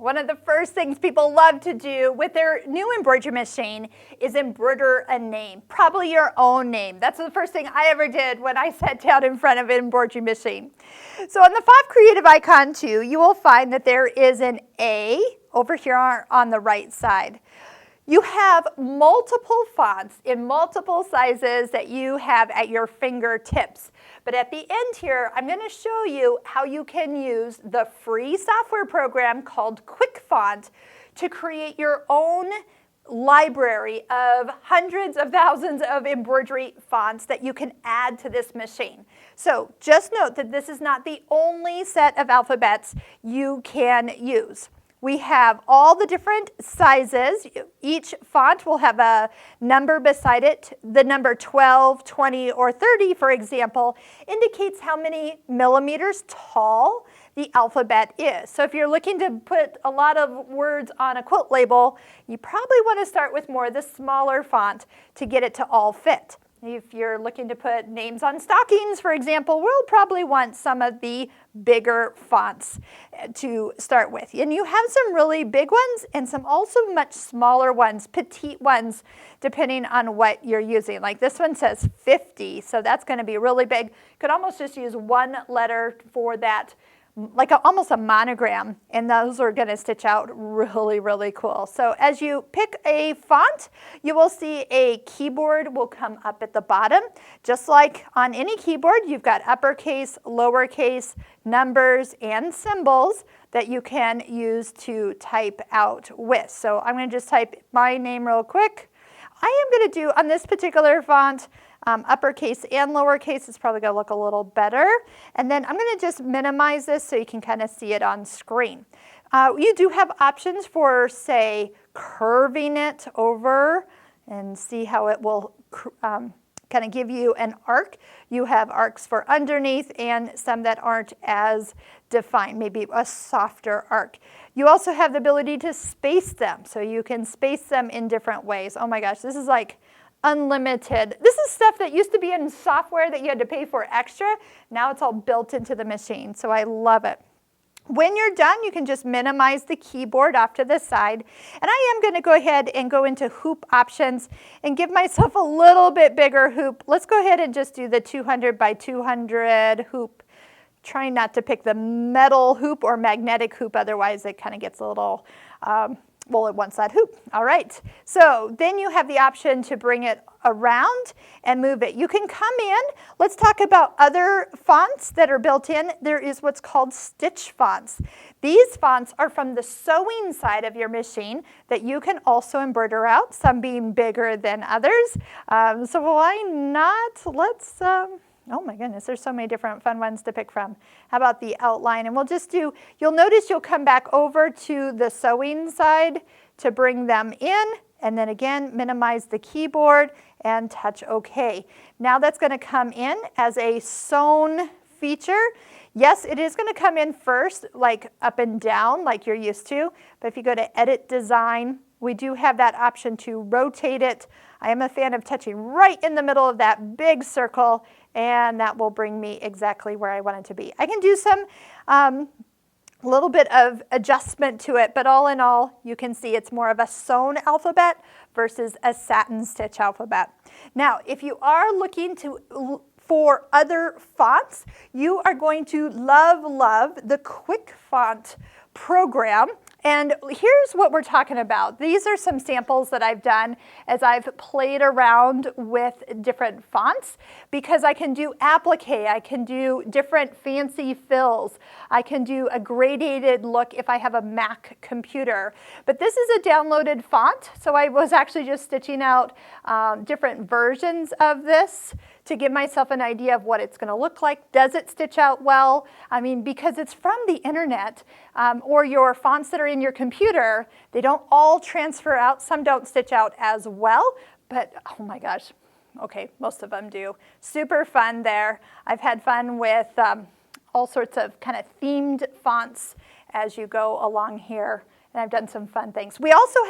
One of the first things people love to do with their new embroidery machine is embroider a name, probably your own name. That's the first thing I ever did when I sat down in front of an embroidery machine. So on the Pfaff Creative icon too, you will find that there is an A over here on the right side. You have multiple fonts in multiple sizes that you have at your fingertips. But at the end here, I'm going to show you how you can use the free software program called Quick Font to create your own library of hundreds of thousands of embroidery fonts that you can add to this machine. So just note that this is not the only set of alphabets you can use. We have all the different sizes. Each font will have a number beside it. The number 12, 20, or 30, for example, indicates how many millimeters tall the alphabet is. So if you're looking to put a lot of words on a quilt label, you probably want to start with more of the smaller font to get it to all fit. If you're looking to put names on stockings, for example, we'll probably want some of the bigger fonts to start with. And you have some really big ones and some also much smaller ones, petite ones, depending on what you're using. Like this one says 50, so that's going to be really big. You could almost just use one letter for that, like almost a monogram, and those are going to stitch out really, really cool. So as you pick a font, you will see a keyboard will come up at the bottom. Just like on any keyboard, you've got uppercase, lowercase, numbers, and symbols that you can use to type out with. So I'm going to just type my name real quick. I am going to do, on this particular font, uppercase and lowercase. It's probably going to look a little better. And then I'm going to just minimize this so you can kind of see it on screen. You do have options for, say, curving it over and see how it will kind of give you an arc. You have arcs for underneath and some that aren't as defined, maybe a softer arc. You also have the ability to space them, so you can space them in different ways. Oh my gosh, this is like unlimited. This is stuff that used to be in software that you had to pay for extra. Now it's all built into the machine, so I love it. When you're done, you can just minimize the keyboard off to the side. And I am going to go ahead and go into hoop options and give myself a little bit bigger hoop. Let's go ahead and just do the 200 by 200 hoop. Trying not to pick the metal hoop or magnetic hoop, otherwise it kind of gets a little, well, it wants that hoop. All right, so then you have the option to bring it around and move it. You can come in. Let's talk about other fonts that are built in. There is what's called stitch fonts. These fonts are from the sewing side of your machine that you can also embroider out, some being bigger than others. So why not? Let's, oh my goodness, there's so many different fun ones to pick from. How about the outline? And we'll just do, you'll notice you'll come back over to the sewing side to bring them in, and then again, minimize the keyboard and touch OK. Now that's going to come in as a sewn feature. Yes, it is going to come in first, like up and down, like you're used to. But if you go to Edit Design, we do have that option to rotate it. I am a fan of touching right in the middle of that big circle, and that will bring me exactly where I want it to be. I can do some little bit of adjustment to it, but all in all, you can see it's more of a sewn alphabet versus a satin stitch alphabet. Now, if you are looking for other fonts, you are going to love the Quick Font program. And here's what we're talking about. These are some samples that I've done as I've played around with different fonts, because I can do applique, I can do different fancy fills, I can do a gradated look if I have a Mac computer. But this is a downloaded font, so I was actually just stitching out different versions of this to give myself an idea of what it's going to look like. Does it stitch out well? I mean, because it's from the internet, or your fonts that are in your computer, they don't all transfer out. Some don't stitch out as well, but oh my gosh, okay, most of them do. Super fun there. I've had fun with all sorts of kind of themed fonts as you go along here. And I've done some fun things. We also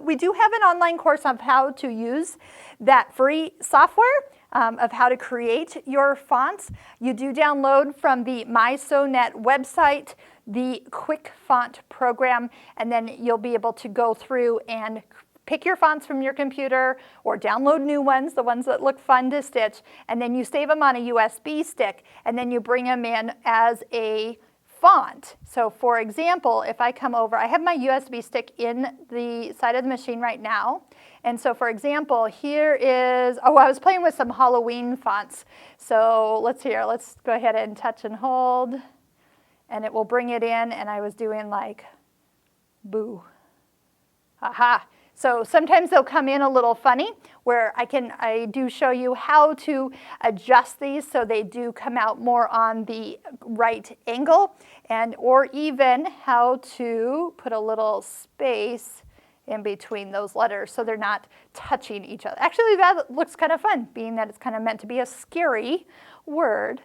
we do have an online course on how to use that free software of how to create your fonts. You do download from the MySewNet website the Quick Font program, and then you'll be able to go through and pick your fonts from your computer or download new ones, the ones that look fun to stitch, and then you save them on a USB stick, and then you bring them in as a font. So for example, if I come over, I have my USB stick in the side of the machine right now. And so for example, here is, I was playing with some Halloween fonts. So let's go ahead and touch and hold, and it will bring it in, and I was doing like, boo. Aha. So sometimes they'll come in a little funny, where I do show you how to adjust these so they do come out more on the right angle, or even how to put a little space in between those letters so they're not touching each other. Actually, that looks kind of fun, being that it's kind of meant to be a scary word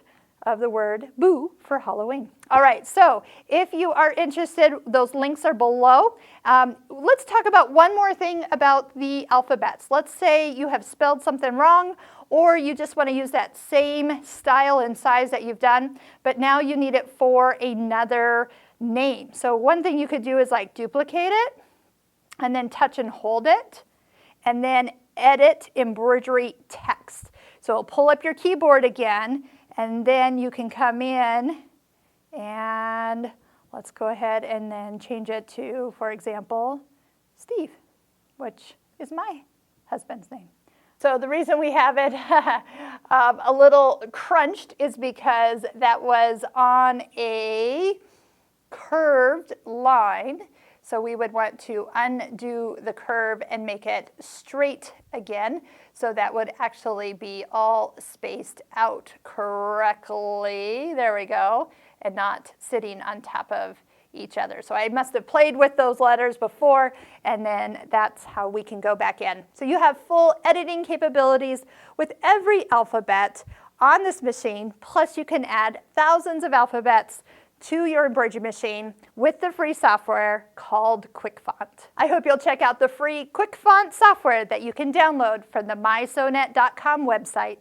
of the word boo for Halloween. All right, so if you are interested, those links are below. Let's talk about one more thing about the alphabets. Let's say you have spelled something wrong, or you just want to use that same style and size that you've done, but now you need it for another name. So one thing you could do is like duplicate it, and then touch and hold it, and then edit embroidery text. So pull up your keyboard again, and then you can come in and let's go ahead and then change it to, for example, Steve, which is my husband's name. So the reason we have it a little crunched is because that was on a curved line. So we would want to undo the curve and make it straight again. So that would actually be all spaced out correctly. There we go. And not sitting on top of each other. So I must have played with those letters before, and then that's how we can go back in. So you have full editing capabilities with every alphabet on this machine, plus you can add thousands of alphabets to your embroidery machine with the free software called Quick Font. I hope you'll check out the free Quick Font software that you can download from the mySewNet.com website.